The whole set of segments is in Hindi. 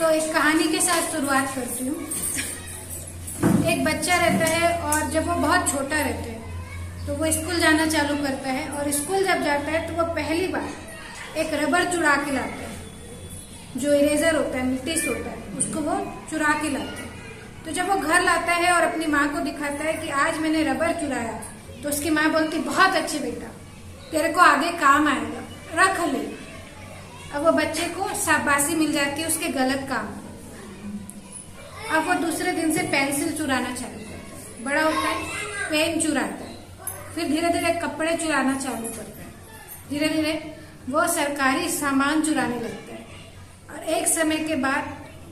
तो एक कहानी के साथ शुरुआत करती हूँ। एक बच्चा रहता है और जब वो बहुत छोटा रहता है तो वो स्कूल जाना चालू करता है और स्कूल जब जाता है तो वो पहली बार एक रबर चुरा के लाता है। जो इरेजर होता है, मिट्टी होता है, उसको वो चुरा के लाता है। तो जब वो घर लाता है और अपनी माँ को दिखाता है कि आज मैंने रबर चुराया, तो उसकी माँ बोलती बहुत अच्छे बेटा, तेरे को आगे काम आएगा, रख ले। अब वो बच्चे को शाबाशी मिल जाती है उसके गलत काम। अब वो दूसरे दिन से पेंसिल चुराना चालू करता है, बड़ा होता है पेन चुराता है, फिर धीरे धीरे कपड़े चुराना चालू करता है, धीरे धीरे वो सरकारी सामान चुराने लगता है और एक समय के बाद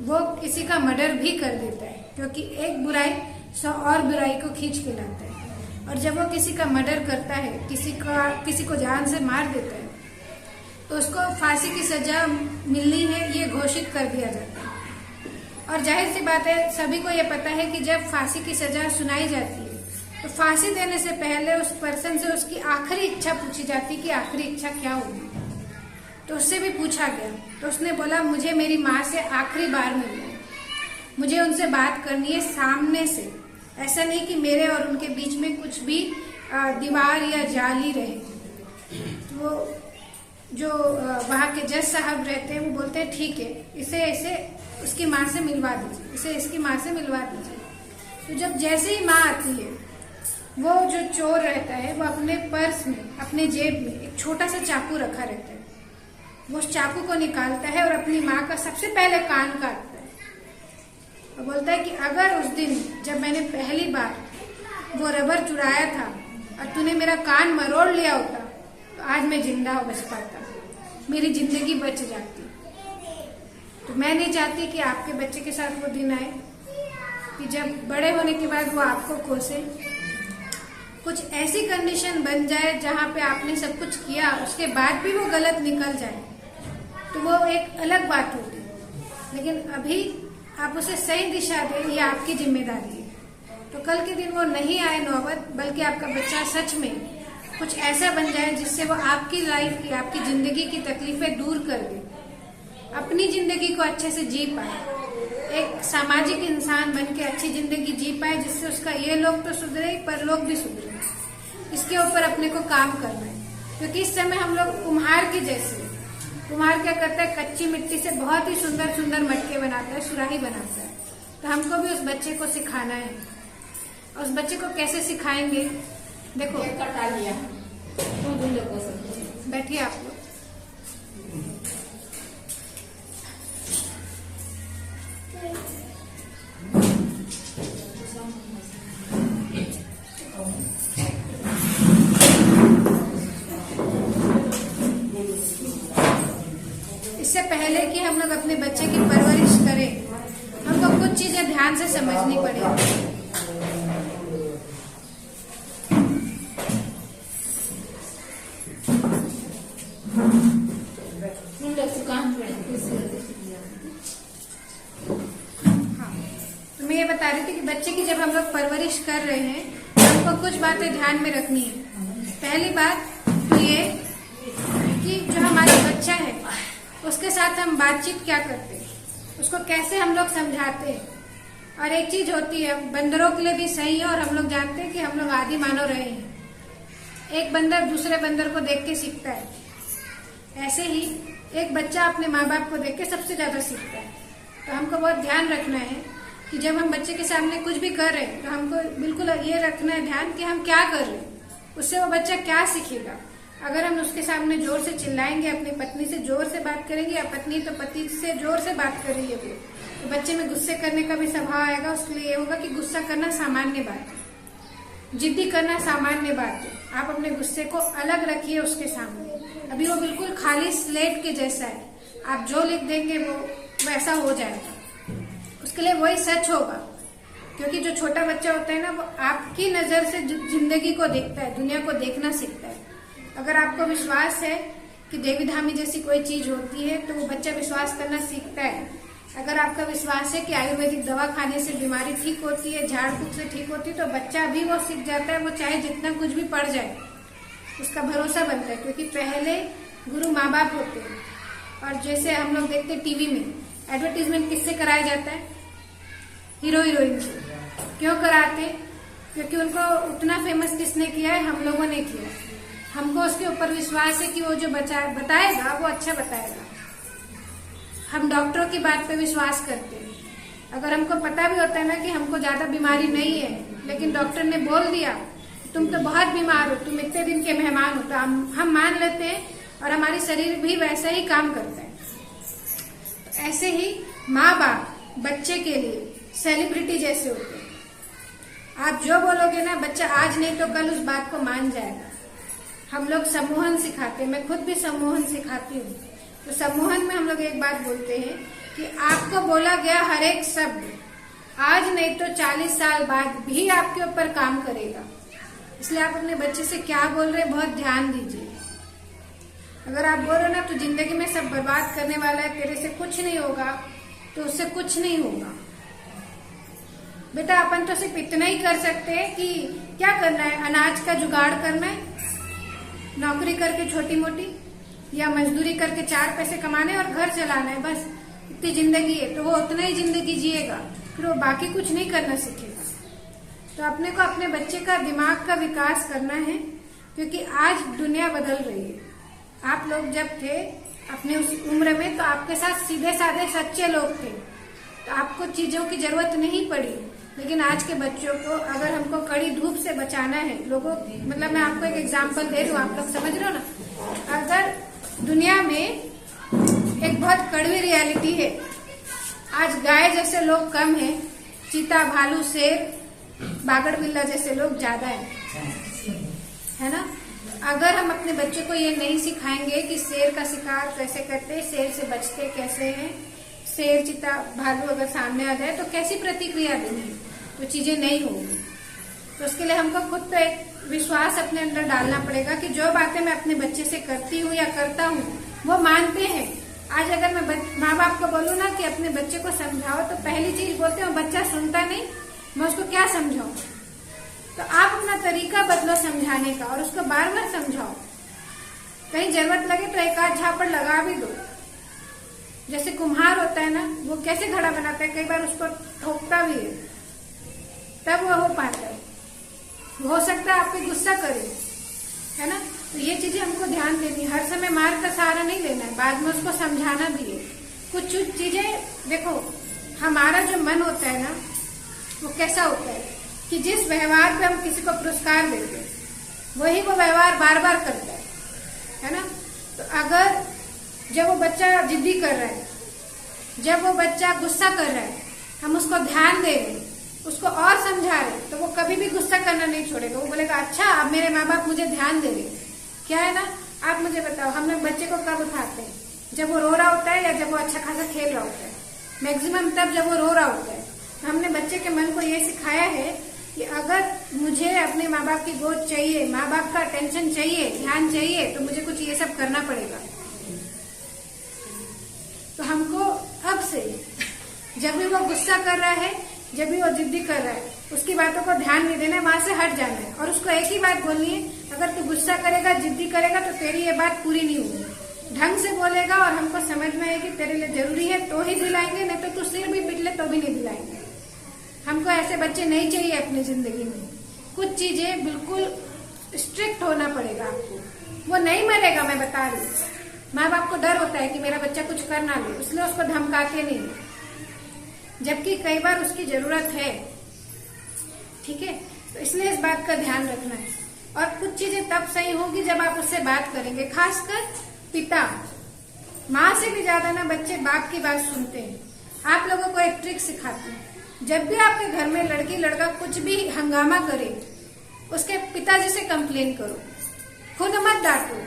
वो किसी का मर्डर भी कर देता है, क्योंकि एक बुराई 100 और बुराई को खींच के लाता है। और जब वो किसी का मर्डर करता है, किसी को जान से मार देता है, तो उसको फांसी की सजा मिलनी है ये घोषित कर दिया जाता है। और जाहिर सी बात है, सभी को ये पता है कि जब फांसी की सजा सुनाई जाती है तो फांसी देने से पहले उस पर्सन से उसकी आखिरी इच्छा पूछी जाती है कि आखिरी इच्छा क्या होगी। तो उससे भी पूछा गया तो उसने बोला मुझे मेरी माँ से आखिरी बार मिलना है, मुझे उनसे बात करनी है सामने से, ऐसा नहीं कि मेरे और उनके बीच में कुछ भी दीवार या जाली रहे। तो जो वहाँ के जज साहब रहते हैं वो बोलते हैं ठीक है, इसे उसकी माँ से मिलवा दीजिए, इसे इसकी माँ से मिलवा दीजिए। तो जब जैसे ही माँ आती है, वो जो चोर रहता है वो अपने पर्स में, अपने जेब में एक छोटा सा चाकू रखा रहता है। वो उस चाकू को निकालता है और अपनी माँ का सबसे पहले कान काटता है और बोलता है कि अगर उस दिन जब मैंने पहली बार वो रबर चुराया था और तूने मेरा कान मरोड़ लिया होता तो आज मैं जिंदा बच पाता, मेरी जिंदगी बच जाती। तो मैं नहीं चाहती कि आपके बच्चे के साथ वो दिन आए कि जब बड़े होने के बाद वो आपको कोसे। कुछ ऐसी कंडीशन बन जाए जहाँ पे आपने सब कुछ किया, उसके बाद भी वो गलत निकल जाए तो वो एक अलग बात होती है। लेकिन अभी आप उसे सही दिशा दें, ये आपकी जिम्मेदारी है। तो कल के दिन वो नहीं आए नौबत, बल्कि आपका बच्चा सच में कुछ ऐसा बन जाए जिससे वो आपकी लाइफ की, आपकी जिंदगी की तकलीफें दूर कर दे, अपनी जिंदगी को अच्छे से जी पाए, एक सामाजिक इंसान बन के अच्छी जिंदगी जी पाए, जिससे उसका ये लोग तो सुधरे पर लोग भी सुधरे। इसके ऊपर अपने को काम करना है, क्योंकि इस समय हम लोग कुम्हार के जैसे, कुम्हार क्या करता है, कच्ची मिट्टी से बहुत ही सुंदर सुंदर मटके बनाता है, सुराही बनाता है। तो हमको भी उस बच्चे को सिखाना है। और उस बच्चे को कैसे सिखाएंगे, देखो कटा लिया बैठिए आप लोग। इससे पहले कि हम लोग अपने बच्चे की परवरिश करें, हमको कुछ चीजें ध्यान से समझनी पड़ेगी। तो मैं ये बता रही थी कि बच्चे की जब हम लोग परवरिश कर रहे हैं तो हमको कुछ बातें ध्यान में रखनी है। पहली बात तो ये कि जो हमारा बच्चा है उसके साथ हम बातचीत क्या करते हैं, उसको कैसे हम लोग समझाते हैं। और एक चीज होती है, बंदरों के लिए भी सही है और हम लोग जानते हैं कि हम लोग आदि मानव रहे हैं। एक बंदर दूसरे बंदर को देख के सीखता है, ऐसे ही एक बच्चा अपने माँ बाप को देख के सबसे ज्यादा सीखता है। तो हमको बहुत ध्यान रखना है कि जब हम बच्चे के सामने कुछ भी कर रहे हैं तो हमको बिल्कुल ये रखना है ध्यान कि हम क्या कर रहे हैं, उससे वो बच्चा क्या सीखेगा। अगर हम उसके सामने जोर से चिल्लाएंगे, अपनी पत्नी से जोर से बात करेंगे या पत्नी तो पति से जोर से बात करेंगे, तो बच्चे में गुस्से करने का भी स्वभाव आएगा। उसके लिए ये होगा कि गुस्सा करना सामान्य बात है, जिद्दी करना सामान्य बात है। आप अपने गुस्से को अलग रखिए उसके सामने। अभी वो बिल्कुल खाली स्लेट के जैसा है, आप जो लिख देंगे वो वैसा हो जाएगा, उसके लिए वही सच होगा। क्योंकि जो छोटा बच्चा होता है ना, वो आपकी नजर से जिंदगी को देखता है, दुनिया को देखना सीखता है। अगर आपको विश्वास है कि देवी धामी जैसी कोई चीज होती है तो वो बच्चा विश्वास करना सीखता है। अगर आपका विश्वास है कि आयुर्वेदिक दवा खाने से बीमारी ठीक होती है, झाड़ फूक से ठीक होती है, तो बच्चा भी वो सीख जाता है। वो चाहे जितना कुछ भी पड़ जाए उसका भरोसा बनता है, क्योंकि पहले गुरु माँ बाप होते हैं। और जैसे हम लोग देखते टीवी में, एडवर्टीजमेंट किससे कराया जाता है? हीरो हीरोइन से। क्यों कराते? क्योंकि उनको उतना फेमस किसने किया है? हम लोगों ने किया। हमको उसके ऊपर विश्वास है कि वो जो बताएगा वो अच्छा बताएगा। हम डॉक्टरों की बात पे विश्वास करते हैं। अगर हमको पता भी होता है ना कि हमको ज्यादा बीमारी नहीं है, लेकिन डॉक्टर ने बोल दिया तुम तो बहुत बीमार हो, तुम इतने दिन के मेहमान हो, तो हम मान लेते हैं और हमारी शरीर भी वैसा ही काम करता है। तो ऐसे ही माँ बाप बच्चे के लिए सेलिब्रिटी जैसे होते हैं। आप जो बोलोगे ना, बच्चा आज नहीं तो कल उस बात को मान जाएगा। हम लोग सम्मोहन सिखाते हैं, मैं खुद भी सम्मोहन सिखाती हूँ। तो सम्मोहन में हम लोग एक बात बोलते हैं कि आपको बोला गया हर एक शब्द आज नहीं तो 40 साल बाद भी आपके ऊपर काम करेगा। इसलिए आप अपने बच्चे से क्या बोल रहे हैं बहुत ध्यान दीजिए। अगर आप बोल रहे हो ना तो जिंदगी में सब बर्बाद करने वाला है, तेरे से कुछ नहीं होगा, तो उससे कुछ नहीं होगा। बेटा अपन तो सिर्फ इतना ही कर सकते हैं कि क्या करना है, अनाज का जुगाड़ करना है, नौकरी करके छोटी मोटी या मजदूरी करके 4 पैसे कमाने और घर चलाना है, बस इतनी जिंदगी है। तो वो उतना ही जिंदगी जिएगा, फिर वो बाकी कुछ नहीं करना सीखेगा। तो अपने को अपने बच्चे का दिमाग का विकास करना है, क्योंकि आज दुनिया बदल रही है। आप लोग जब थे अपने उस उम्र में तो आपके साथ सीधे साधे सच्चे लोग थे, तो आपको चीजों की जरूरत नहीं पड़ी। लेकिन आज के बच्चों को अगर हमको कड़ी धूप से बचाना है, लोगों मतलब मैं आपको एक एग्जांपल दे रही हूँ, आप लोग समझ रहे हो ना। अगर दुनिया में एक बहुत कड़वी रियलिटी है, आज गाय जैसे लोग कम है, चीता भालू शेर बागड़ बिल्ला जैसे लोग ज्यादा है ना। अगर हम अपने बच्चे को ये नहीं सिखाएंगे कि शेर का शिकार कैसे करते, शेर से बचते कैसे हैं, शेर चीता भालू अगर सामने आ जाए तो कैसी प्रतिक्रिया देनी, तो चीजें नहीं होगी। तो उसके लिए हमको खुद पे एक विश्वास अपने अंदर डालना पड़ेगा कि जो बातें मैं अपने बच्चे से करती हूँ या करता हूँ वो मानते हैं। आज अगर मैं माँ बाप को बोलूँ ना कि अपने बच्चे को समझाओ, तो पहली चीज बोलते हो बच्चा सुनता नहीं, मैं उसको क्या समझाऊं। तो आप अपना तरीका बदलो समझाने का और उसको बार बार समझाओ। कहीं जरूरत लगे तो एक आध झापड़ लगा भी दो। जैसे कुम्हार होता है ना, वो कैसे घड़ा बनाता है, कई बार उसको ठोकता भी है, तब वो हो पाता है। हो सकता है आपको गुस्सा करे, है ना। तो ये चीजें हमको ध्यान देनी, हर समय मार का सहारा नहीं लेना है, बाद में उसको समझाना भी है। कुछ चीजें देखो, हमारा जो मन होता है ना वो कैसा होता है कि जिस व्यवहार पे हम किसी को पुरस्कार देते हैं वही वो व्यवहार बार बार करता है ना। तो अगर जब वो बच्चा जिद्दी कर रहा है, जब वो बच्चा गुस्सा कर रहा है, हम उसको ध्यान दे रहे हैं, उसको और समझा रहे, तो वो कभी भी गुस्सा करना नहीं छोड़ेगा। वो बोलेगा अच्छा अब मेरे माँ बाप मुझे ध्यान दे रहे। क्या है ना, आप मुझे बताओ, हम लोग बच्चे को कब उठाते हैं? जब वो रो रहा होता है या जब वो अच्छा खासा खेल रहा होता है? मैक्सिमम तब जब वो रो रहा होता है। हमने बच्चे के मन को ये सिखाया है कि अगर मुझे अपने माँ बाप की गोद चाहिए, माँ बाप का अटेंशन चाहिए, ध्यान चाहिए, तो मुझे कुछ ये सब करना पड़ेगा। तो हमको अब से जब भी वो गुस्सा कर रहा है, जब भी वो जिद्दी कर रहा है, उसकी बातों को ध्यान नहीं देना है, वहां से हट जाना है और उसको एक ही बात बोलनी है, अगर तू गुस्सा करेगा, जिद्दी करेगा तो तेरी ये बात पूरी नहीं होगी। ढंग से बोलेगा और हमको समझना है कि तेरे लिए जरूरी है तो ही दिलाएंगे, नहीं तो तू सिर भी पिट ले तो भी नहीं दिलाएंगे। हमको ऐसे बच्चे नहीं चाहिए अपनी जिंदगी में। कुछ चीजें बिल्कुल स्ट्रिक्ट होना पड़ेगा आपको। वो नहीं मरेगा, मैं बता रही हूँ। माँ बाप को डर होता है कि मेरा बच्चा कुछ कर ना ले, इसलिए उसको धमकाते नहीं, जबकि कई बार उसकी जरूरत है। ठीक है, तो इसलिए इस बात का ध्यान रखना है। और कुछ चीजें तब सही होगी जब आप उससे बात करेंगे, खासकर पिता। माँ से भी ज्यादा ना बच्चे बाप की बात सुनते हैं। आप लोगों को एक ट्रिक सिखाती हूँ, जब भी आपके घर में लड़की लड़का कुछ भी हंगामा करे, उसके पिताजी से कंप्लेन करो, खुद मत डांटो।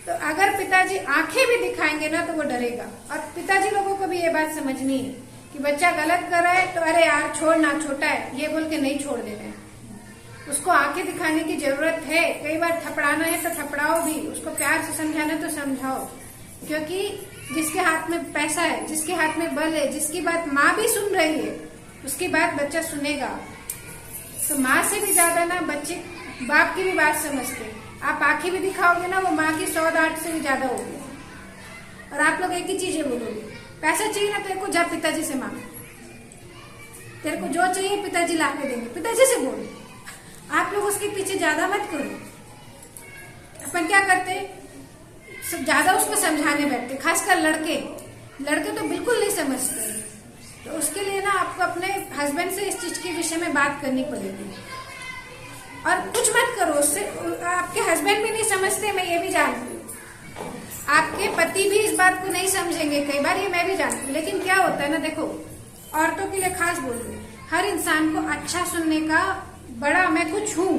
तो अगर पिताजी आंखें भी दिखाएंगे ना तो वो डरेगा। और पिताजी लोगों को भी ये बात समझनी है कि बच्चा गलत कर रहा है तो अरे यार छोड़ ना, छोटा है, ये बोल के नहीं छोड़ देना है। उसको आंखें दिखाने की जरूरत है। कई बार थपड़ाना है तो थपड़ाओ भी, उसको प्यार से समझाना तो समझाओ। क्योंकि जिसके हाथ में पैसा है, जिसके हाथ में बल है, जिसकी बात माँ भी सुन रही है, उसकी बात बच्चा सुनेगा। तो माँ से भी ज्यादा ना बच्चे बाप की भी बात समझते हैं। आप आंखें भी दिखाओगे ना, वो माँ की 100 डांट से भी ज्यादा होगी। और आप लोग एक ही चीजें बोलोगे, पैसा चाहिए ना तेरे को, जा पिताजी से मांग, तेरे को जो चाहिए पिताजी ला के देंगे, पिताजी से बोल। आप लोग उसके पीछे ज्यादा मत करो। अपन क्या करते, ज्यादा उसको समझाने बैठते, खासकर लड़के तो बिल्कुल नहीं समझते। तो उसके लिए ना आपको अपने हस्बैंड से इस चीज के विषय में बात करनी पड़ेगी। और कुछ मत करो उससे, आपके हस्बैंड भी नहीं समझते, मैं ये भी जानती हूँ। आपके पति भी इस बात को नहीं समझेंगे कई बार, ये मैं भी जानती हूँ। लेकिन क्या होता है ना, देखो औरतों के लिए खास बोल रही हूँ, हर इंसान को अच्छा सुनने का बड़ा मैं कुछ हूँ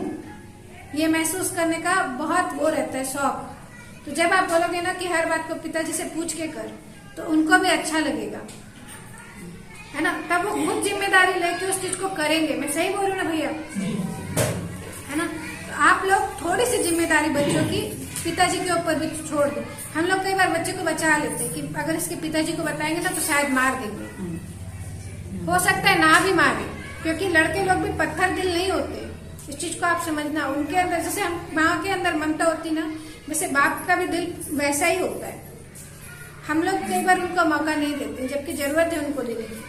ये महसूस करने का बहुत वो रहता है, शौक। तो जब आप बोलोगे ना कि हर बात को पिताजी से पूछ के कर, तो उनको भी अच्छा लगेगा, है ना। तब वो खुद जिम्मेदारी लेके उस चीज को करेंगे। मैं सही बोल रही हूँ ना भैया, है ना। तो आप लोग थोड़ी सी जिम्मेदारी बच्चों की पिताजी के ऊपर भी छोड़ दो। हम लोग कई बार बच्चे को बचा लेते हैं कि अगर इसके पिताजी को बताएंगे ना तो शायद मार देंगे, हो सकता है ना भी मारे, क्योंकि लड़के लोग भी पत्थर दिल नहीं होते। इस चीज को आप समझना, उनके अंदर जैसे हम माँ के अंदर ममता होती ना, वैसे बाप का भी दिल वैसा ही होता है। हम लोग कई बार उनको मौका नहीं देते, जबकि जरूरत है उनको देने की।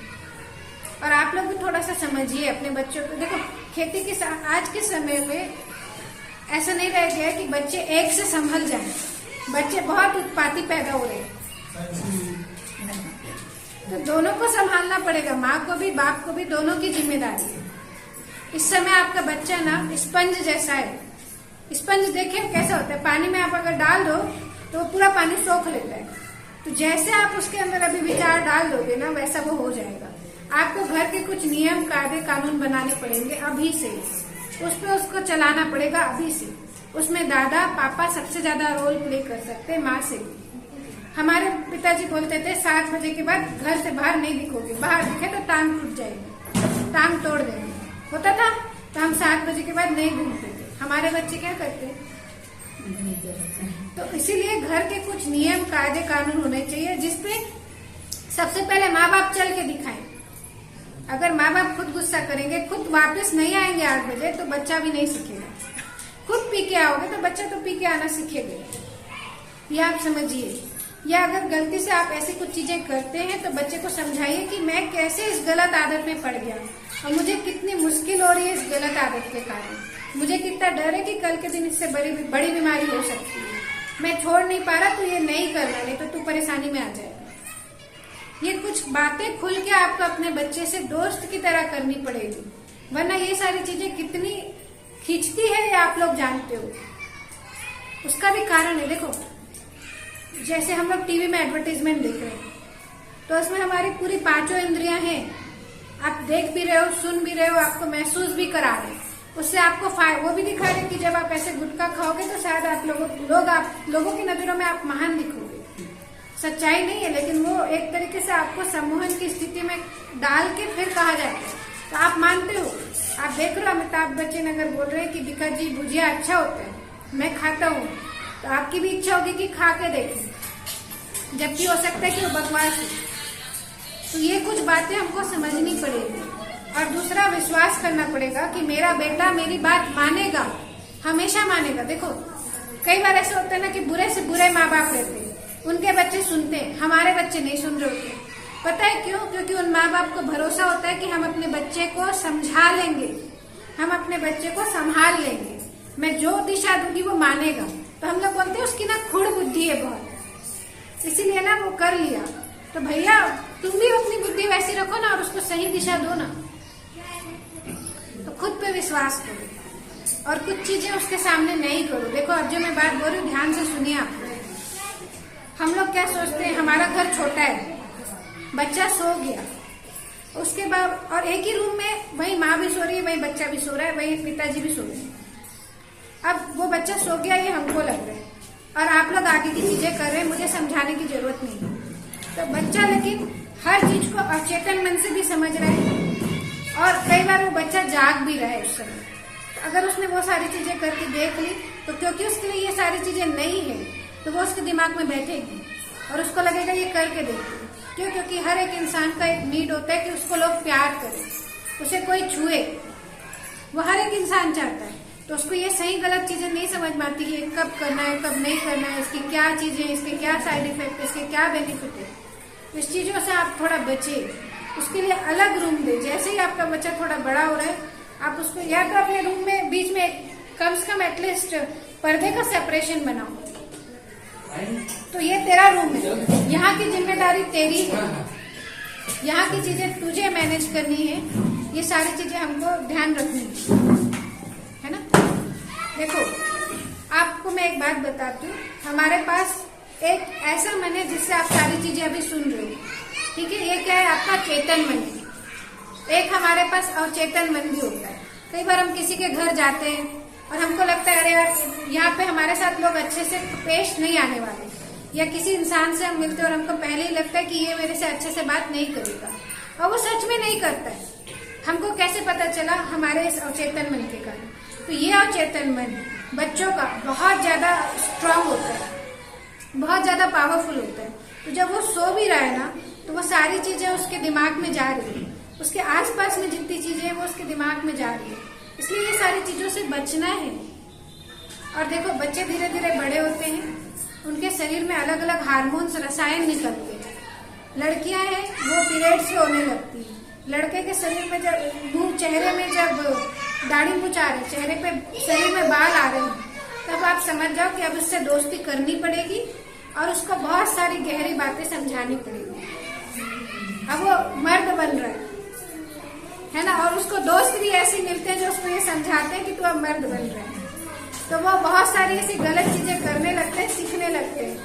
और आप लोग भी थोड़ा सा समझिए अपने बच्चों को। देखो खेती के आज के समय में ऐसा नहीं रह गया कि बच्चे एक से संभल जाएं, बच्चे बहुत उत्पाती पैदा हो रहे हैं। तो दोनों को संभालना पड़ेगा, माँ को भी बाप को भी, दोनों की जिम्मेदारी है। इस समय आपका बच्चा ना स्पंज जैसा है। स्पंज देखे कैसा होता है, पानी में आप अगर डाल दो तो वो पूरा पानी सोख लेता है। तो जैसे आप उसके अंदर अभी विचार डाल दोगे ना, वैसा वो हो जाएगा। आपको घर के कुछ नियम कायदे कानून बनाने पड़ेंगे अभी से, उस पर उसको चलाना पड़ेगा अभी से। उसमें दादा पापा सबसे ज्यादा रोल प्ले कर सकते हैं, माँ से भी। हमारे पिताजी बोलते थे 7 बजे के बाद घर से बाहर नहीं दिखोगे, बाहर दिखे तो टांग टूट जाएगी, टांग तोड़ देंगे, होता था। तो हम 7 बजे के बाद नहीं घूमते थे। हमारे बच्चे क्या करते हैं? तो इसीलिए घर के कुछ नियम कायदे कानून होने चाहिए, जिसपे सबसे पहले माँ बाप चल के दिखाएं। अगर माँ बाप खुद गुस्सा करेंगे, खुद वापस नहीं आएंगे 8 बजे, तो बच्चा भी नहीं सीखेगा। खुद पी के आओगे तो बच्चा तो पी के आना सीखेगा, ये आप समझिए। या अगर गलती से आप ऐसी कुछ चीजें करते हैं तो बच्चे को समझाइए कि मैं कैसे इस गलत आदत में पड़ गया और मुझे कितनी मुश्किल हो रही है इस गलत आदत के कारण। मुझे कितना डर है कि कल के दिन इससे बड़ी बीमारी हो सकती है। मैं छोड़ नहीं पा रहा, तो ये नहीं करना, नहीं तो तू परेशानी में आ जाएगा। ये कुछ बातें खुल के आपको अपने बच्चे से दोस्त की तरह करनी पड़ेगी, वरना ये सारी चीजें कितनी खींचती है ये आप लोग जानते हो। उसका भी कारण है। देखो जैसे हम लोग टीवी में एडवर्टाइजमेंट देख रहे हैं, तो उसमें हमारी पूरी 5 इंद्रियां हैं। आप देख भी रहे हो, सुन भी रहे हो, आपको महसूस भी करा रहे हैं। उससे आपको वो भी दिखा रहे कि जब आप ऐसे गुटखा खाओगे तो शायद आप लोगों की नजरों में आप महान दिखोगे। सच्चाई नहीं है, लेकिन वो एक तरीके से आपको सम्मोहन की स्थिति में डाल के फिर कहा जाता है, तो आप मानते हो। आप देख रहे हो अमिताभ बच्चन अगर बोल रहे हैं कि विका जी भुजिया अच्छा होता है, मैं खाता हूँ, तो आपकी भी इच्छा होगी कि खा के देखें, जबकि हो सकता है कि वो बकवास है। तो ये कुछ बातें हमको समझनी पड़ेगी। और दूसरा, विश्वास करना पड़ेगा कि मेरा बेटा मेरी बात मानेगा, हमेशा मानेगा। देखो कई बार ऐसा होता है ना कि बुरे से बुरे माँ बाप रहते हैं, उनके बच्चे सुनते हैं, हमारे बच्चे नहीं सुन रहे होते। पता है क्यों? क्योंकि उन माँ बाप को भरोसा होता है कि हम अपने बच्चे को समझा लेंगे, हम अपने बच्चे को संभाल लेंगे, मैं जो दिशा दूंगी वो मानेगा। तो हम लोग बोलते हैं उसकी ना खुड़ बुद्धि है बहुत, इसीलिए ना वो कर लिया। तो भैया तुम भी अपनी बुद्धि वैसी रखो ना और उसको सही दिशा दो ना। तो खुद पे विश्वास करो और कुछ चीजें उसके सामने नहीं करो। देखो अब जो मैं बात बोल रही हूँ ध्यान से सुनिए आप। हम लोग क्या सोचते हैं, हमारा घर छोटा है, बच्चा सो गया, उसके बाद और एक ही रूम में वही माँ भी सो रही है, वही बच्चा भी सो रहा है, वही पिताजी भी सो रहे हैं। अब वो बच्चा सो गया ये हमको लग रहा है और आप लोग आगे की चीजें कर रहे हैं, मुझे समझाने की जरूरत नहीं है। तो बच्चा लेकिन हर चीज को अचेतन मन से भी समझ रहा है और कई बार वो बच्चा जाग भी रहा है उस समय। तो अगर उसने वो सारी चीजें करके देख ली, तो क्योंकि उसके लिए ये सारी चीजें नहीं है, तो वो उसके दिमाग में बैठेगी और उसको लगेगा ये करके देखती। क्यों? क्योंकि हर एक इंसान का एक नीड होता है कि उसको लोग प्यार करें, उसे कोई छुए, वो हर एक इंसान चाहता है। तो उसको ये सही गलत चीजें नहीं समझ में आती कि कब करना है कब नहीं करना है, इसकी क्या चीजें, इसके क्या साइड इफेक्ट है, इसके क्या बेनिफिट है। तो इस चीजों से आप थोड़ा बचिए। उसके लिए अलग रूम दे। जैसे ही आपका बच्चा थोड़ा बड़ा हो रहा है, आप उसको या तो अपने रूम में बीच में कम से कम एटलीस्ट पर्दे का सेपरेशन बनाओ। तो ये तेरा रूम है, यहाँ की जिम्मेदारी तेरी है, यहाँ की चीजें तुझे मैनेज करनी है। ये सारी चीजें हमको ध्यान रखनी है ना। देखो, आपको मैं एक बात बताती हूँ। हमारे पास एक ऐसा मन है जिससे आप सारी चीजें अभी सुन रहे हो, ठीक है। ये क्या है? आपका चेतन मन है। एक हमारे पास अवचेतन मन भी होता है। कई बार हम किसी के घर जाते हैं और हमको लगता है अरे यार, यहाँ पे हमारे साथ लोग अच्छे से पेश नहीं आने वाले, या किसी इंसान से हम मिलते हैं और हमको पहले ही लगता है कि ये मेरे से अच्छे से बात नहीं करेगा, और वो सच में नहीं करता है। हमको कैसे पता चला? हमारे इस अवचेतन मन के कारण। तो ये अवचेतन मन बच्चों का बहुत ज्यादा स्ट्रांग होता है, बहुत ज्यादा पावरफुल होता है। तो जब वो सो भी रहा है ना, तो वो सारी चीजें उसके दिमाग में जा रही है, उसके आसपास में जितनी चीजें हैं वो उसके दिमाग में जा रही है। इसलिए ये सारी चीजों से बचना है। और देखो, बच्चे धीरे धीरे बड़े होते हैं, उनके शरीर में अलग अलग हार्मोन्स, रसायन निकलते हैं। लड़कियां हैं, वो पीरियड्स से होने लगती है। लड़के के शरीर में जब मुंह, चेहरे में जब दाढ़ी मूंछ आ रही, चेहरे पे, शरीर में बाल आ रहे हैं, तब आप समझ जाओ कि अब उससे दोस्ती करनी पड़ेगी और उसको बहुत सारी गहरी बातें समझानी पड़ेगी। अब वो मर्द बन रहा है ना, और उसको दोस्त भी ऐसे मिलते हैं जो उसको ये समझाते हैं कि तू अब मर्द बन रहा है। तो वो बहुत सारी ऐसी गलत चीजें करने लगते हैं, सीखने लगते हैं,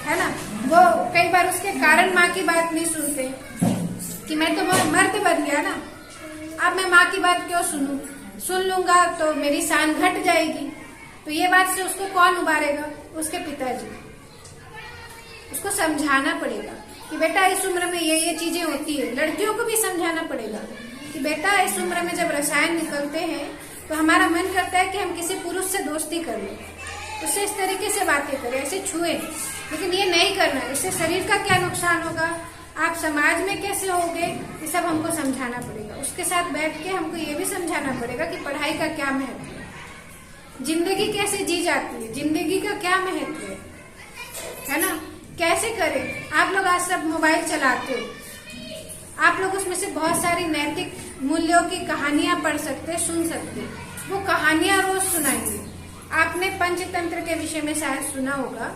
है ना। वो कई बार उसके कारण माँ की बात नहीं सुनते कि मैं तो मर्द बन गया ना, अब मैं माँ की बात क्यों सुनूं? सुन लूंगा तो मेरी शान घट जाएगी। तो ये बात से उसको कौन उबारेगा? उसके पिताजी। उसको समझाना पड़ेगा कि बेटा इस उम्र में ये चीजें होती है। लड़कियों को भी समझाना पड़ेगा कि बेटा इस उम्र में जब रसायन निकलते हैं तो हमारा मन करता है कि हम किसी पुरुष से दोस्ती कर लें, उससे इस तरीके से बातें करें, ऐसे छुए, लेकिन ये नहीं करना। इससे शरीर का क्या नुकसान होगा, आप समाज में कैसे होगे, ये सब हमको समझाना पड़ेगा। उसके साथ बैठ के हमको ये भी समझाना पड़ेगा कि पढ़ाई का क्या महत्व है, जिंदगी कैसे जी जाती है, जिंदगी का क्या महत्व है ना, कैसे करें। आप लोग आज सब मोबाइल चलाते हो, आप लोग उसमें से बहुत सारी नैतिक मूल्यों की कहानियां पढ़ सकते, सुन सकते। वो कहानियां रोज सुनाएंगे। आपने पंचतंत्र के विषय में शायद सुना होगा,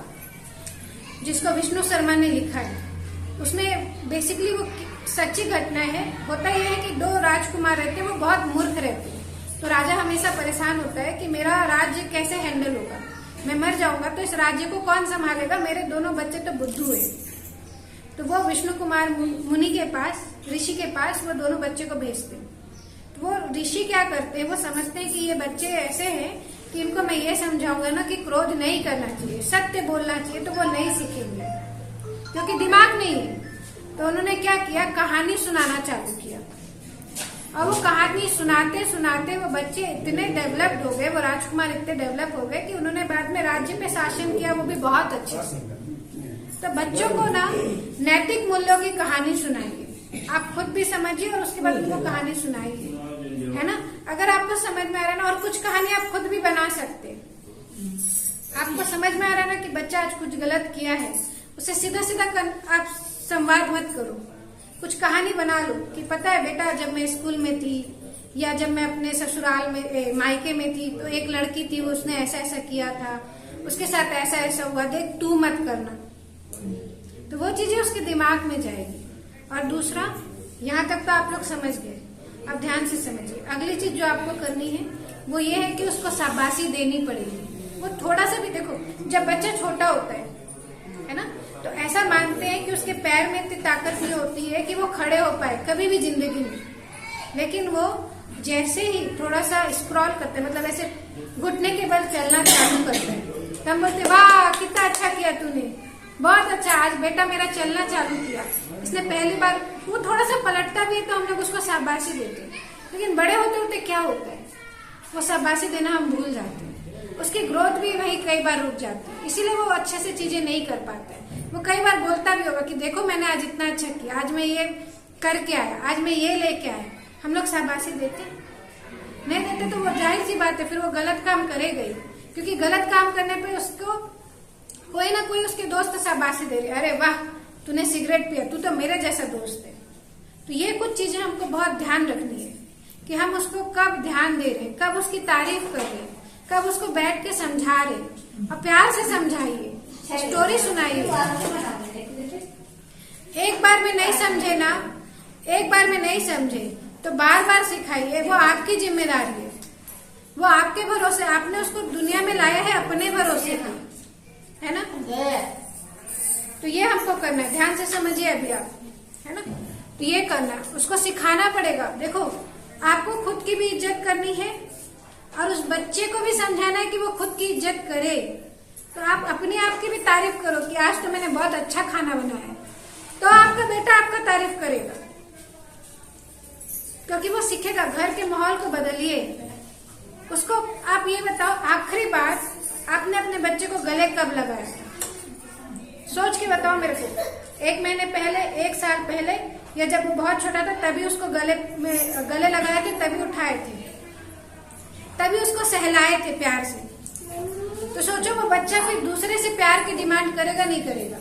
जिसको विष्णु शर्मा ने लिखा है। उसमें बेसिकली वो सच्ची घटना है। होता यह है कि दो राजकुमार रहते हैं, वो बहुत मूर्ख रहते हैं। तो राजा हमेशा परेशान होता है कि मेरा राज्य कैसे हैंडल होगा, मैं मर जाऊंगा तो इस राज्य को कौन संभालेगा, मेरे दोनों बच्चे तो बुद्धू है। तो वो विष्णु कुमार मुनि के पास, ऋषि के पास वो दोनों बच्चे को भेजते हैं। तो वो ऋषि क्या करते हैं, वो समझते हैं कि ये बच्चे ऐसे हैं कि इनको मैं ये समझाऊंगा ना कि क्रोध नहीं करना चाहिए, सत्य बोलना चाहिए, तो वो नहीं सीखेंगे क्योंकि दिमाग नहीं है। तो उन्होंने क्या किया, कहानी सुनाना चालू किया। और वो कहानी सुनाते सुनाते वो बच्चे इतने डेवलप्ड हो गए, वो राजकुमार इतने डेवलप हो गए कि उन्होंने बाद में राज्य पे शासन किया, वो भी बहुत अच्छे से। तो बच्चों को ना नैतिक मूल्यों की कहानी सुनाइए, आप खुद भी समझिए और उसके बाद उनको कहानी सुनाइए, है ना। अगर आपको समझ में आ रहा है ना, और कुछ कहानी आप खुद भी बना सकते हैं। आपको समझ में आ रहा है ना कि बच्चा आज कुछ गलत किया है, उसे सीधा सीधा आप संवाद मत करो, कुछ कहानी बना लो कि पता है बेटा, जब मैं स्कूल में थी या जब मैं अपने ससुराल में, मायके में थी, तो एक लड़की थी, उसने ऐसा ऐसा किया था, उसके साथ ऐसा ऐसा हुआ, देख तू मत करना। तो वो चीजें उसके दिमाग में जाएगी। और दूसरा, यहाँ तक तो आप लोग समझ गए, अब ध्यान से समझिए। अगली चीज जो आपको करनी है वो ये है कि उसको शाबाशी देनी पड़ेगी। वो थोड़ा सा भी, देखो जब बच्चा छोटा होता है ना, तो ऐसा मानते हैं कि उसके पैर में इतनी ताकत नहीं होती है कि वो खड़े हो पाए कभी भी जिंदगी में। लेकिन वो जैसे ही थोड़ा सा स्क्रॉल करते हैं, मतलब ऐसे घुटने के बल चलना चालू करते हैं, तब बोलते वाह कितना अच्छा किया तूने, बहुत अच्छा, आज बेटा मेरा चलना चालू किया, इसने पहली बार। वो थोड़ा सा पलटता भी है तो हम लोग उसको शाबाशी देते हैं। लेकिन बड़े होते होते क्या होता है, वो शाबाशी देना हम भूल जाते हैं, उसकी ग्रोथ भी वही कई बार रुक जाती है, इसीलिए वो अच्छे से चीजें नहीं कर पाता है। वो कई बार बोलता भी होगा कि देखो मैंने आज इतना अच्छा किया, आज मैं ये करके आया, आज मैं ये लेके आया। हम लोग शाबाशी देते नहीं देते, तो वो जाहिर सी बात है फिर वो गलत काम करेगा ही, क्योंकि गलत काम करने पे उसको कोई ना कोई उसके दोस्त शाबाशी दे रहे, अरे वाह तूने सिगरेट पिया, तू तो मेरे जैसा दोस्त है। तो ये कुछ चीजें हमको बहुत ध्यान रखनी है कि हम उसको कब ध्यान दे रहे, कब उसकी तारीफ कर रहे, कब उसको बैठ के समझा रहे, और प्यार से समझाइए, स्टोरी सुनाइए। एक बार में नहीं समझे ना, एक बार में नहीं समझे तो बार बार सिखाइए। वो आपकी जिम्मेदारी है, वो आपके भरोसे, आपने उसको दुनिया में लाया है अपने भरोसे का, है ना। तो ये हमको करना है, ध्यान से समझिए अभी आप, है ना। तो ये करना, उसको सिखाना पड़ेगा। देखो, आपको खुद की भी इज्जत करनी है और उस बच्चे को भी समझाना है कि वो खुद की इज्जत करे। तो आप अपने आप की भी तारीफ करो कि आज तो मैंने बहुत अच्छा खाना बनाया है, तो आपका बेटा आपका तारीफ करेगा, क्योंकि वो सीखेगा। घर के माहौल को बदलिए। उसको आप ये बताओ, आखिरी बार आपने अपने बच्चे को गले कब लगाया? सोच के बताओ मेरे को। 1 महीने पहले, 1 साल पहले, या जब वो बहुत छोटा था तभी उसको गले लगाए थे, तभी उठाए थे, तभी उसको सहलाए थे प्यार से। तो सोचो, वो बच्चा फिर दूसरे से प्यार की डिमांड करेगा नहीं करेगा?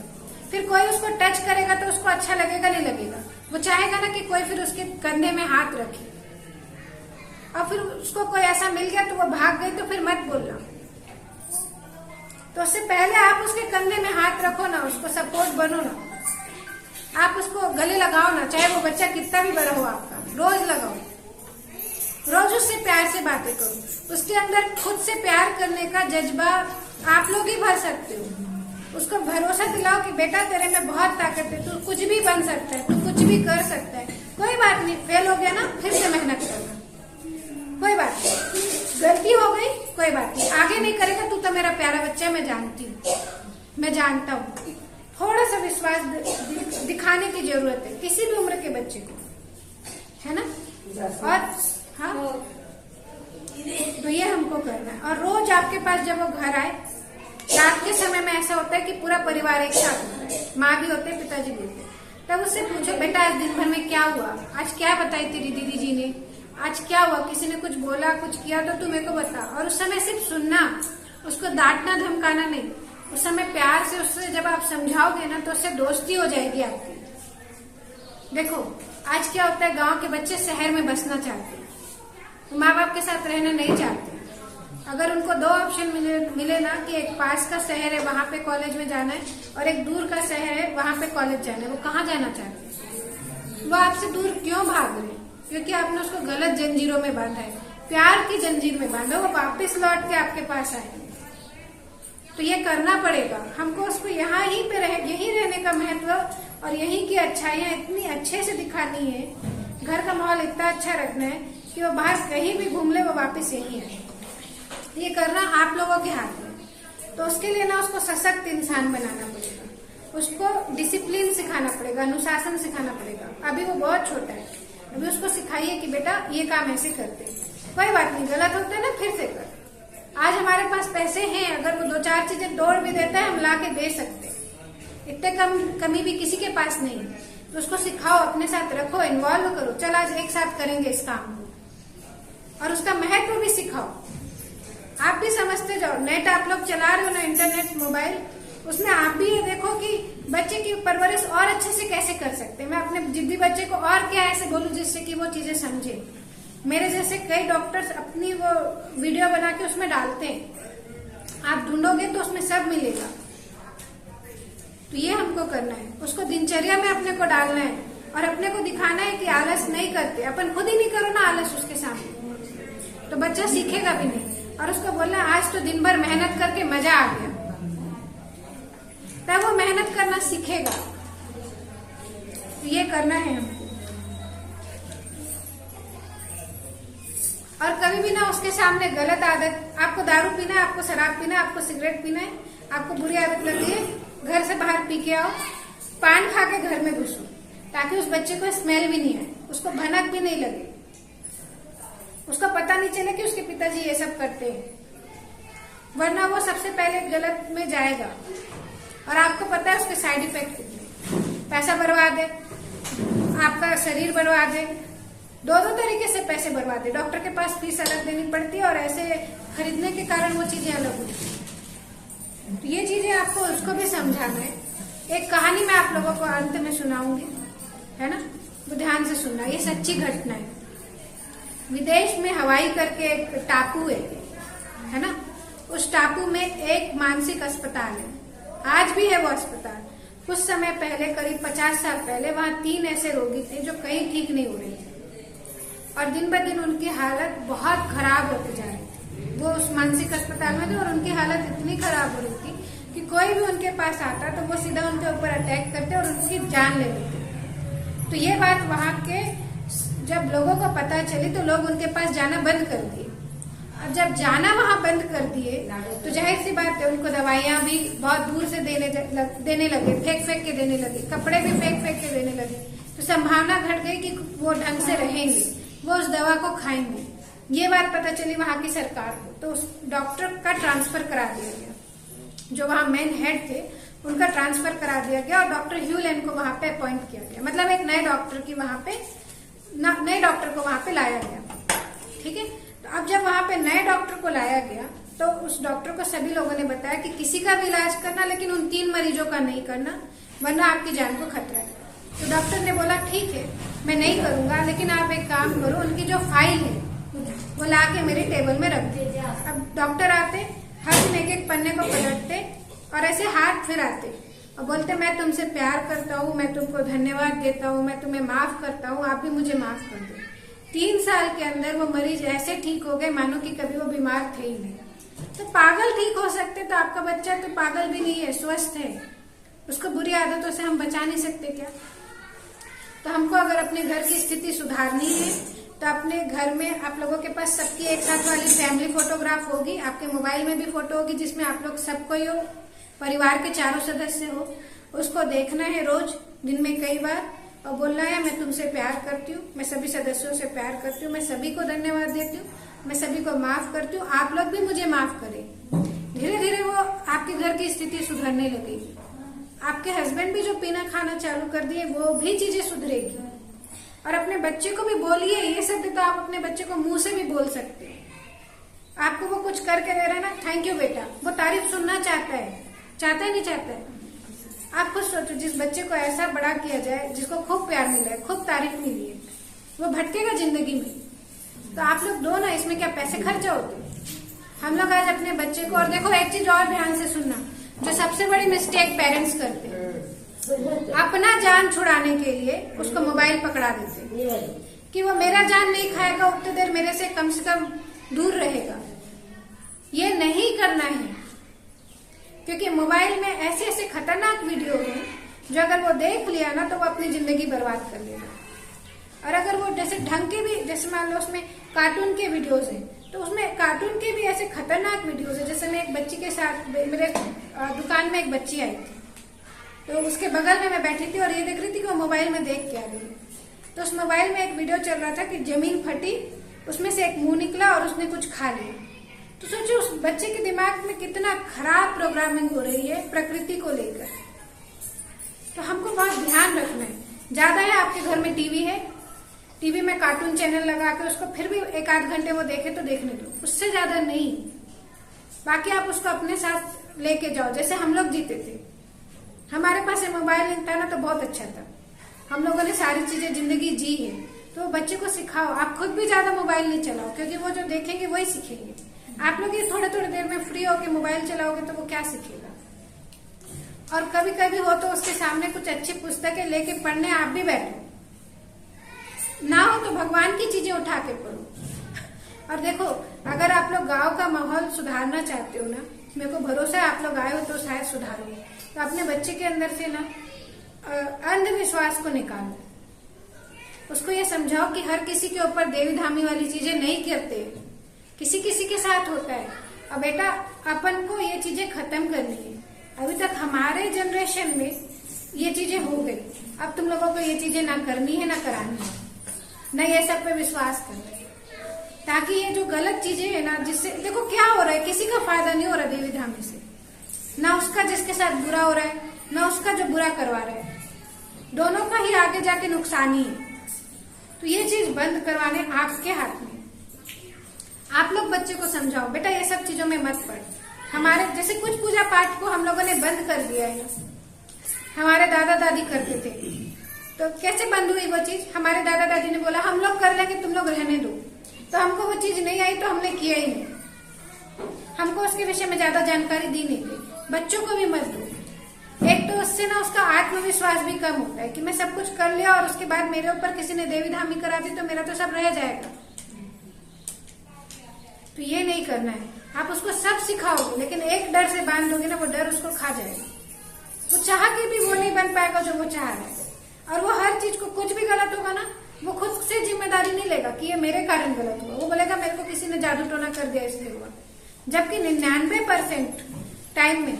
फिर कोई उसको टच करेगा तो उसको अच्छा लगेगा नहीं लगेगा? वो चाहेगा ना कि कोई फिर उसके कंधे में हाथ रखे। और फिर उसको कोई ऐसा मिल गया तो वो भाग गई तो फिर मत बोलना। तो उससे पहले आप उसके कंधे में हाथ रखो ना, उसको सपोर्ट बनो ना, आप उसको गले लगाओ ना, चाहे वो बच्चा कितना भी बड़ा हो आपका, रोज लगाओ, रोज उससे प्यार से बातें करो। उसके अंदर खुद से प्यार करने का जज्बा आप लोग ही भर सकते हो। उसको भरोसा दिलाओ कि बेटा तेरे में बहुत ताकत है, तू कुछ भी बन सकता है, तू कुछ भी कर सकता है। कोई बात नहीं, फेल हो गया ना, फिर से मेहनत करना, कोई बात नहीं, गलती हो गई कोई बात नहीं, आगे नहीं करेगा, तू तो मेरा प्यारा बच्चा है, मैं जानती हूँ, मैं जानता हूँ। थोड़ा सा विश्वास दिखाने की जरूरत है किसी भी उम्र के बच्चे को, है ना। और हाँ, तो ये हमको करना है। और रोज आपके पास जब वो घर आए, रात के समय में ऐसा होता है कि पूरा परिवार एक साथ होता है, माँ भी होते, पिताजी भी होते, तब उससे पूछो, बेटा आज दिन भर में क्या हुआ, आज क्या बताई तेरी दीदी जी ने, आज क्या हुआ, किसी ने कुछ बोला, कुछ किया तो तू मेरे को बता। और उस समय सिर्फ सुनना, उसको डांटना धमकाना नहीं। उस समय प्यार से उससे जब आप समझाओगे ना, तो उससे दोस्ती हो जाएगी आपकी। देखो, आज क्या होता है, गांव के बच्चे शहर में बसना चाहते हैं, तो माँ बाप के साथ रहना नहीं चाहते। अगर उनको 2 ऑप्शन मिले ना कि एक पास का शहर है, वहां पे कॉलेज में जाना है, और एक दूर का शहर है, वहां पे कॉलेज जाना है, वो कहाँ जाना चाहते हैं? वो आपसे दूर क्यों भाग रहे हैं? क्योंकि आपने उसको गलत जंजीरों में बांधा है। प्यार की जंजीर में बांधा, वो वापस लौट के आपके पास आए। तो ये करना पड़ेगा हमको, उसको यहाँ ही पे यही रहने का महत्व और यही की अच्छाइयाँ इतनी अच्छे से दिखानी है, घर का माहौल इतना अच्छा रखना है कि वो बाहर कहीं भी घूम ले, वो वापस यही आए। ये करना आप लोगों के हाथ में। तो उसके लिए ना उसको सशक्त इंसान बनाना पड़ेगा, उसको डिसिप्लिन सिखाना पड़ेगा, अनुशासन सिखाना पड़ेगा। अभी वो बहुत छोटा है, अभी उसको सिखाइए कि बेटा ये काम ऐसे करते, कोई बात नहीं, गलत होता है ना, फिर से कर। आज हमारे पास पैसे हैं, अगर वो 2-4 चीजें तोड़ भी देता है, हम ला के दे सकते हैं, इतने कमी भी किसी के पास नहीं। तो उसको सिखाओ, अपने साथ रखो, इन्वॉल्व करो, चल आज एक साथ करेंगे इस काम को, और उसका महत्व भी सिखाओ। आप भी समझते जाओ। नेट आप लोग चला रहे हो ना, इंटरनेट, मोबाइल, उसमें आप भी ये देखो कि बच्चे की परवरिश और अच्छे से कैसे कर सकते हैं। मैं अपने जिद्दी बच्चे को और क्या ऐसे बोलूं जिससे कि वो चीजें समझे। मेरे जैसे कई डॉक्टर्स अपनी वो वीडियो बना के उसमें डालते हैं, आप ढूंढोगे तो उसमें सब मिलेगा। तो ये हमको करना है, उसको दिनचर्या में अपने को डालना है और अपने को दिखाना है कि आलस नहीं करते। अपन खुद ही नहीं करो ना आलस उसके सामने, तो बच्चा सीखेगा भी नहीं। और उसको बोलना, आज तो दिन भर मेहनत करके मजा आ गया, तब वो मेहनत करना सीखेगा। तो ये करना है हमको। और कभी भी ना उसके सामने गलत आदत, आपको दारू पीना है, आपको शराब पीना है, आपको सिगरेट पीना है, आपको बुरी आदत लगी है, घर से बाहर पी के आओ, पान खा के घर में घुसो, ताकि उस बच्चे को स्मेल भी नहीं आए, उसको भनक भी नहीं लगे, उसको पता नहीं चले कि उसके पिताजी ये सब करते हैं। वरना वो सबसे पहले गलत में जाएगा। और आपको पता है उसके साइड इफेक्ट कितने, पैसा बर्बाद है, आपका शरीर बर्बाद है, 2 तरीके से पैसे बर्बाद है। डॉक्टर के पास फीस अलग देनी पड़ती है और ऐसे खरीदने के कारण वो चीजें अलग होती है। तो ये चीजें आपको उसको भी समझाना है। एक कहानी मैं आप लोगों को अंत में सुनाऊंगी, है ना, वो ध्यान से सुनना, ये सच्ची घटना है। विदेश में हवाई करके एक टापू है ना, उस टापू में एक मानसिक अस्पताल है, आज भी है वो अस्पताल। कुछ समय पहले, करीब 50 साल पहले, वहां 3 ऐसे रोगी थे जो कहीं ठीक नहीं हो रहे थे और दिन ब दिन उनकी हालत बहुत खराब होती जा रही थी। वो उस मानसिक अस्पताल में थे और उनकी हालत इतनी खराब हो रही थी कि कोई भी उनके पास आता तो वो सीधा उनके ऊपर अटैक करते और उनकी जान ले लेते। तो ये बात वहां के जब लोगों को पता चली तो लोग उनके पास जाना बंद कर दिए। और जब जाना वहां बंद कर दिए तो जाहिर सी बात है उनको दवाइयां भी बहुत दूर से देने लगे, फेंक के देने लगे, कपड़े भी फेंक के देने लगे। तो संभावना घट गई कि वो ढंग से रहेंगे, वो उस दवा को खाएंगे। ये बात पता चली वहां की सरकार को, तो उस डॉक्टर का ट्रांसफर करा दिया गया। जो वहां मेन हेड थे उनका ट्रांसफर करा दिया गया और डॉक्टर ह्यू लेन को वहां पे अपॉइंट किया गया। मतलब एक नए डॉक्टर को वहां पे लाया गया। ठीक है, तो अब जब वहां पे नए डॉक्टर को लाया गया तो उस डॉक्टर को सभी लोगों ने बताया कि किसी का भी इलाज करना, लेकिन उन 3 मरीजों का नहीं करना, वरना आपकी जान को खतरा है। तो डॉक्टर ने बोला ठीक है मैं नहीं करूंगा, लेकिन आप एक काम करो, उनकी जो फाइल है वो ला के मेरी टेबल में रख दीजिए। अब डॉक्टर आते, हर दिन एक पन्ने को पलटते और ऐसे हाथ फिराते और बोलते मैं तुमसे प्यार करता हूँ, मैं तुमको धन्यवाद देता हूँ, मैं तुम्हें माफ करता हूँ, आप भी मुझे माफ कर दो। 3 साल के अंदर वो मरीज ऐसे ठीक हो गए मानो कि कभी वो बीमार थे ही नहीं। तो पागल ठीक हो सकते तो आपका बच्चा तो पागल भी नहीं है, स्वस्थ है, उसको बुरी आदतों से हम बचा नहीं सकते क्या? तो हमको अगर अपने घर की स्थिति सुधारनी है तो अपने घर में आप लोगों के पास सबकी एक साथ वाली फैमिली फोटोग्राफ होगी, आपके मोबाइल में भी फोटो होगी जिसमें आप लोग सबको ही हो, परिवार के चारों सदस्य हो। उसको देखना है रोज, दिन में कई बार, और बोलना है मैं तुमसे प्यार करती हूँ, मैं सभी सदस्यों से प्यार करती हूँ, मैं सभी को धन्यवाद देती हूँ, मैं सभी को माफ करती हूँ, आप लोग भी मुझे माफ करें। धीरे धीरे वो आपके घर की स्थिति सुधरने लगेगी। आपके हस्बैंड भी जो पीना खाना चालू कर दिए वो भी चीजें सुधरेगी। और अपने बच्चे को भी बोलिए, ये सब तो आप अपने बच्चे को मुंह से भी बोल सकते हैं। आपको वो कुछ करके दे रहा है ना, थैंक यू बेटा, वो तारीफ सुनना चाहता है नहीं चाहता है? आप खुद सोचो, जिस बच्चे को ऐसा बड़ा किया जाए, जिसको खूब प्यार मिला है, खूब तारीफ मिली है, वो भटकेगा जिंदगी में। तो आप लोग दो ना, इसमें क्या पैसे खर्च होते? हम लोग आज अपने बच्चे को, और देखो एक चीज और ध्यान से सुनना, जो सबसे बड़ी मिस्टेक पेरेंट्स करते हैं, अपना जान छुड़ाने के लिए उसको मोबाइल पकड़ा देते कि वो मेरा जान नहीं खाएगा, उतनी देर मेरे से कम दूर रहेगा। ये नहीं करना है, क्योंकि मोबाइल में ऐसे ऐसे खतरनाक वीडियो हैं जो अगर वो देख लिया ना तो वो अपनी जिंदगी बर्बाद कर लेगा। और अगर वो जैसे ढंग के भी, जैसे मान लो उसमें कार्टून के वीडियोज हैं, तो उसमें कार्टून के भी ऐसे खतरनाक वीडियोज है। जैसे मैं एक बच्ची के साथ, मेरे दुकान में एक बच्ची आई थी, तो उसके बगल में मैं बैठी थी और ये देख रही थी कि वो मोबाइल में देख के आ रही है। तो उस मोबाइल में एक वीडियो चल रहा था कि जमीन फटी, उसमें से एक मुंह निकला और उसने कुछ खा लिया। तो सोचो उस बच्चे के दिमाग में कितना खराब प्रोग्रामिंग हो रही है प्रकृति को लेकर। तो हमको बहुत ध्यान रखना है। ज्यादा है आपके घर में टीवी है, टीवी में कार्टून चैनल लगा के उसको फिर भी 1-8 घंटे वो देखे तो देखने दो, उससे ज्यादा नहीं। बाकी आप उसको अपने साथ लेके जाओ। जैसे हम लोग जीते थे, हमारे पास मोबाइल नहीं था ना तो बहुत अच्छा था, हम लोगों ने सारी चीजें जिंदगी जी है। तो बच्चे को सिखाओ, आप खुद भी ज्यादा मोबाइल नहीं चलाओ, क्योंकि वो जो देखेंगे वही सीखेंगे। आप लोग ये थोड़े देर में फ्री होके मोबाइल चलाओगे तो वो क्या सीखेगा? और कभी कभी हो तो उसके सामने कुछ अच्छी पुस्तकें लेके पढ़ने आप भी बैठो, ना हो तो भगवान की चीजें उठा के पढ़ो। और देखो, अगर आप लोग गांव का माहौल सुधारना चाहते हो ना, मेरे को भरोसा है आप लोग आए हो तो शायद सुधारोगे। तो अपने बच्चे के अंदर से ना अंधविश्वास को निकालो, उसको ये समझाओ कि हर किसी के ऊपर देवी धामी वाली चीजें नहीं करते, किसी किसी के साथ होता है। अब बेटा अपन को ये चीजें खत्म करनी है। अभी तक हमारे जनरेशन में ये चीजें हो गई, अब तुम लोगों को ये चीजें ना करनी है ना करानी है, न ये सब पे विश्वास करना है, ताकि ये जो गलत चीजें है ना, जिससे देखो क्या हो रहा है, किसी का फायदा नहीं हो रहा देवी धामी से, ना उसका जिसके साथ बुरा हो रहा है, ना उसका जो बुरा करवा रहा है, दोनों का ही आगे जाके नुकसान ही है। तो ये चीज बंद करवाने आपके हाथ में। आप लोग बच्चे को समझाओ, बेटा ये सब चीजों में मत पड़। हमारे जैसे कुछ पूजा पाठ को हम लोगों ने बंद कर दिया है, हमारे दादा दादी करते थे। तो कैसे बंद हुई वो चीज? हमारे दादा दादी ने बोला हम लोग कर लेंगे, तुम लोग रहने दो। तो हमको वो चीज नहीं आई तो हमने किया ही नहीं, हमको उसके विषय में ज्यादा जानकारी दी नहीं गई। बच्चों को भी मत दो। एक तो उससे ना उसका आत्मविश्वास भी कम होता है कि मैं सब कुछ कर लिया और उसके बाद मेरे ऊपर किसी ने देवी धामी करा दी तो मेरा तो सब रह जाएगा। तो ये नहीं करना है। आप उसको सब सिखाओगे लेकिन एक डर से बांध दोगे ना, वो डर उसको खा जाएगा। वो चाह के भी वो नहीं बन पाएगा जो वो चाह रहा है। और वो हर चीज को, कुछ भी गलत होगा ना, वो खुद से जिम्मेदारी नहीं लेगा कि ये मेरे कारण गलत हुआ। वो बोलेगा मेरे को किसी ने जादू टोना कर दिया इसलिए हुआ। जबकि 99% टाइम में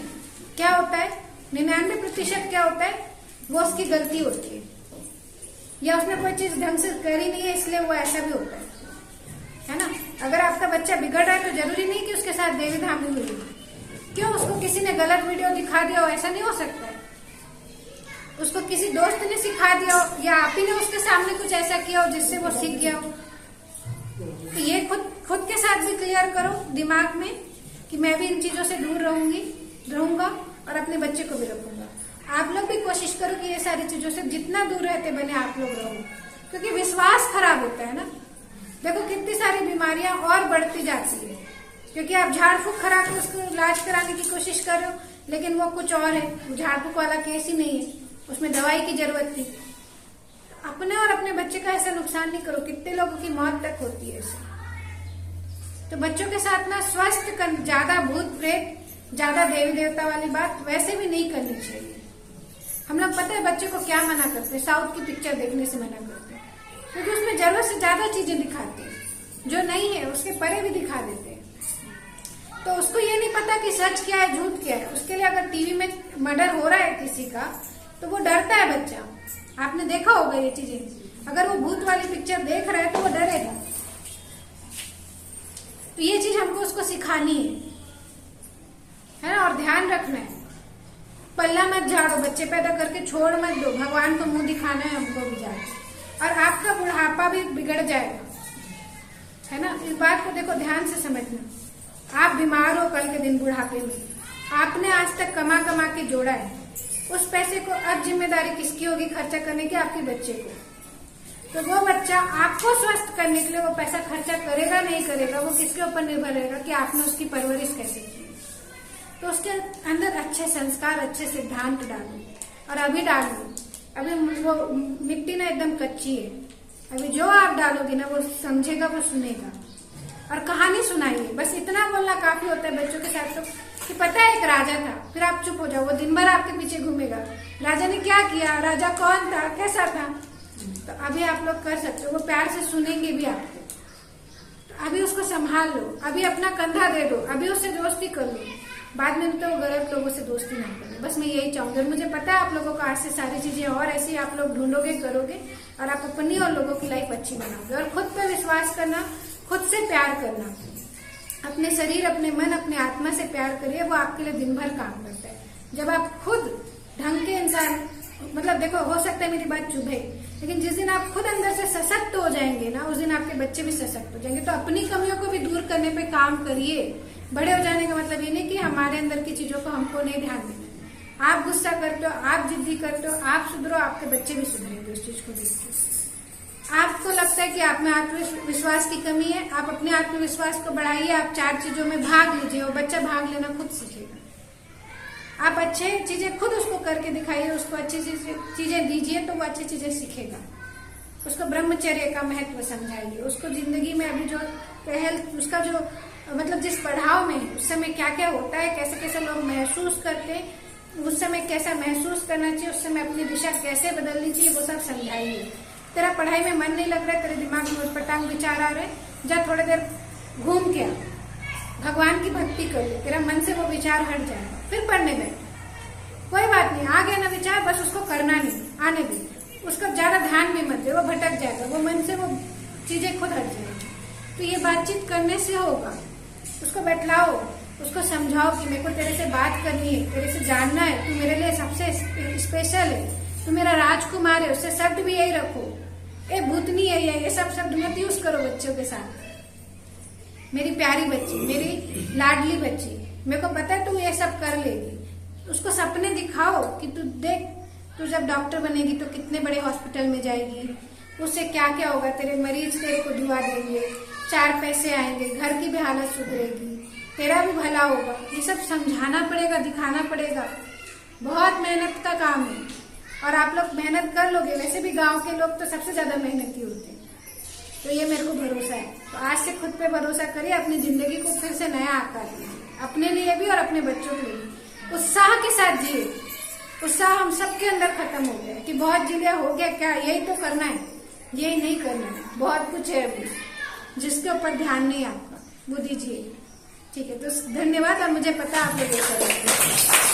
क्या होता है, 99% क्या होता है, वो उसकी गलती होती है या उसने कोई चीज ढंग से करी नहीं है इसलिए वो ऐसा भी होता है ना। अगर आपका बच्चा बिगड़ रहा है तो जरूरी नहीं कि उसके साथ देवी धामी हुई। क्यों? उसको किसी ने गलत वीडियो दिखा दिया हो, ऐसा नहीं हो सकता है। उसको किसी दोस्त ने सिखा दिया हो या आप ही ने उसके सामने कुछ ऐसा किया हो जिससे वो सीख गया हो। तो ये खुद के साथ भी क्लियर करो दिमाग में कि मैं भी इन चीजों से दूर रहूंगा और अपने बच्चे को भी रखूंगा। आप लोग भी कोशिश करो कि ये सारी चीजों से जितना दूर रहते बने आप लोग रहो, क्योंकि विश्वास खराब होता है ना। देखो कितनी सारी बीमारियां और बढ़ती जाती है क्योंकि आप झाड़ फूक करा के उसको इलाज कराने की कोशिश कर रहे हो, लेकिन वो कुछ और है। वो झाड़ फूक वाला केस ही नहीं है, उसमें दवाई की जरूरत थी। अपने और अपने बच्चे का ऐसा नुकसान नहीं करो। कितने लोगों की मौत तक होती है ऐसे। तो बच्चों के साथ ना स्वस्थ ज्यादा भूत प्रेत, ज्यादा देवी देवता वाली बात वैसे भी नहीं करनी चाहिए। हम लोग पता है बच्चे को क्या मना करते हैं, साउथ की पिक्चर देखने से मना करते हैं क्योंकि उसमें जरूरत से ज्यादा चीजें दिखाते हैं जो नहीं है, उसके परे भी दिखा देते हैं। तो उसको ये नहीं पता कि सच क्या है झूठ क्या है। उसके लिए अगर टीवी में मर्डर हो रहा है किसी का तो वो डरता है बच्चा। आपने देखा होगा ये चीजें। अगर वो भूत वाली पिक्चर देख रहा है तो वो डरेगा। तो ये चीज हमको उसको सिखानी है ना। और ध्यान रखना है, पल्ला मत झाड़ो, बच्चे पैदा करके छोड़ मत दो। भगवान को मुंह दिखाना है हमको भी जाके, और आपका बुढ़ापा भी बिगड़ जाएगा, है ना। इस बात को देखो ध्यान से समझना। आप बीमार हो कल के दिन बुढ़ापे में, आपने आज तक कमा कमा के जोड़ा है, उस पैसे को अब जिम्मेदारी किसकी होगी खर्चा करने की? आपके बच्चे को। तो वो बच्चा आपको स्वस्थ करने के लिए वो पैसा खर्चा करेगा नहीं करेगा, वो किसके ऊपर निर्भर रहेगा कि आपने उसकी परवरिश कैसे की। तो उसके अंदर अच्छे संस्कार, अच्छे सिद्धांत डालो, और अभी डालो। अभी वो मिट्टी ना एकदम कच्ची है, अभी जो आप डालोगे ना वो समझेगा, वो सुनेगा। और कहानी सुनाइए, बस इतना बोलना काफी होता है बच्चों के साथ। तो कि पता है एक राजा था, फिर आप चुप हो जाओ, वो दिन भर आपके पीछे घूमेगा। राजा ने क्या किया, राजा कौन था, कैसा था। तो अभी आप लोग कर सकते हो, वो प्यार से सुनेंगे भी आपको। तो अभी उसको संभाल लो, अभी अपना कंधा दे दो, अभी उससे दोस्ती कर लो। बाद में तो गलत लोगों से दोस्ती ना करो। बस मैं यही चाहूंगी। मुझे पता है आप लोगों को आज से सारी चीजें और ऐसी आप लोग ढूंढोगे, करोगे, और आप अपनी और लोगों की लाइफ अच्छी बनाओगे। और खुद पे विश्वास करना, खुद से प्यार करना, अपने शरीर, अपने मन, अपने आत्मा से प्यार करिए, वो आपके लिए दिन भर काम करता है। जब आप खुद ढंग के इंसान, मतलब देखो हो सकता है मेरी बात चुभे, लेकिन जिस दिन आप खुद अंदर से सशक्त हो जाएंगे ना, उस दिन आपके बच्चे भी सशक्त हो जाएंगे। तो अपनी कमियों को भी दूर करने पे काम करिए। बड़े हो जाने का मतलब ये नहीं कि हमारे अंदर की चीजों को हमको नहीं ध्यान देना। आप गुस्सा करते हो, आप जिद्दी करते हो, आप सुधरो, आपके बच्चे भी सुधरेंगे उस चीज को देख के। आपको लगता है कि आप में आत्मविश्वास की कमी है, आप अपने आत्मविश्वास को बढ़ाइए। आप 4 चीजों में भाग लीजिए, वो बच्चा भाग लेना खुद सीखेगा। आप अच्छे चीजें खुद उसको करके दिखाइए, उसको अच्छी चीजें दीजिए तो वो अच्छी चीजें सीखेगा। उसको ब्रह्मचर्य का महत्व समझाइए, उसको जिंदगी में अभी जो उसका जो मतलब जिस पढ़ाव में उस समय क्या क्या होता है, कैसे कैसे लोग महसूस करते हैं, उस समय कैसा महसूस करना चाहिए, उस समय अपनी दिशा कैसे बदलनी चाहिए, वो सब समझाइए। तेरा पढ़ाई में मन नहीं लग रहा है, तेरे दिमाग में उटपटांग विचार आ रहे हैं, जा थोड़ी देर घूम के आ, भगवान की भक्ति कर ले, तेरा मन से वो विचार हट जाएगा, फिर पढ़ने बैठ। कोई बात नहीं, आ गया ना विचार, बस उसको करना नहीं, आने दे, उसका ज्यादा ध्यान भी मत दे, वो भटक जाएगा, वो मन से वो चीजें खुद हट जाएगी। तो ये बातचीत करने से होगा। उसको बैठलाओ, उसको समझाओ कि मेरे को तेरे से बात करनी है, तेरे से जानना है, तू मेरे लिए सबसे स्पेशल है, तू मेरा राजकुमार है। उससे शब्द भी यही रखो, ए भूतनी है, ये सब शब्द मत यूज करो बच्चों के साथ। मेरी प्यारी बच्ची, मेरी लाडली बच्ची, मेरे को पता है तू ये सब कर लेगी, उसको सपने दिखाओ कि तू देख, तू जब डॉक्टर बनेगी तो कितने बड़े हॉस्पिटल में जाएगी, उससे क्या क्या होगा, तेरे मरीज तेरे को दुआ देंगे, 4 पैसे आएंगे, घर की भी हालत सुधरेगी, तेरा भी भला होगा। ये सब समझाना पड़ेगा, दिखाना पड़ेगा। बहुत मेहनत का काम है और आप लोग मेहनत कर लोगे। वैसे भी गांव के लोग तो सबसे ज्यादा मेहनती होते हैं, तो ये मेरे को भरोसा है। तो आज से खुद पे भरोसा करिए, अपनी जिंदगी को फिर से नया आकार दीजिए, अपने लिए भी और अपने बच्चों के लिए भी। उत्साह के साथ जिए। उत्साह हम सबके अंदर खत्म हो गया कि बहुत जी लिया, हो गया क्या, यही तो करना है, यही नहीं करना है, बहुत कुछ है अभी जिसके ऊपर ध्यान नहीं आपका, वो दीजिए। ठीक है, तो धन्यवाद। और मुझे पता आप लोग